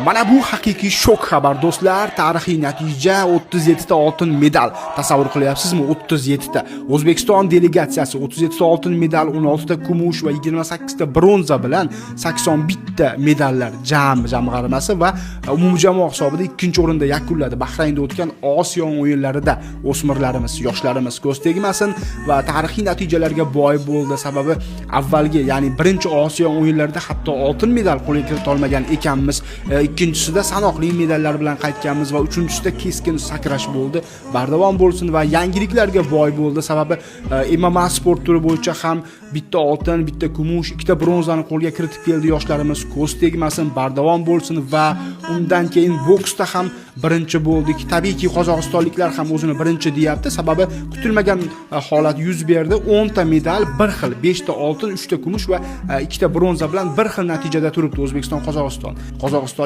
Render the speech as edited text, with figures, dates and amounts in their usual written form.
Mana bu haqiqiy shok xabar do'stlar. Tarixiy natija 37 ta oltin medal. Tasavvur qilyapsizmi? 37 ta. O'zbekiston delegatsiyasi 37 ta oltin medal, 16 ta kumush va 28 ta bronza bilan 81 ta medallar jamg'armasi va umumjamoa hisobida 2-o'rinda yakunladi. Bahraynda o'tgan Osiyo o'yinlarida o'smirlarimiz, yoshlarimiz ko'z tegmasin va tarixiy natijalarga boy bo'ldi. Sababi avvalgi, ya'ni birinchi Osiyo o'yinlarida hatto oltin medal qo'lga kirita olmagan ekanmiz. Ikkinchisida sanoqli medallar bilan qaytganmiz va uchinchisida keskin sakrash bo'ldi. Bardavom bo'lsin va yangiliklarga boy bo'ldi. Sababi MMA sport turi bo'yicha ham bitta oltin, bitta kumush, ikkita bronzani qo'lga kiritib keldi yoshlarimiz. Ko'z tegmasin, bardavom bo'lsin va undan keyin boksda ham birinchi bo'ldik. Tabiiyki qozog'istonliklar ham o'zini birinchi deyapti. Sababi kutilmagan holat yuz berdi. 10 ta medal, bir xil 5 ta oltin, 3 ta kumush va 2 ta bronza bilan bir xil natijada turibdi O'zbekiston Qozog'iston. Qozog'istonlik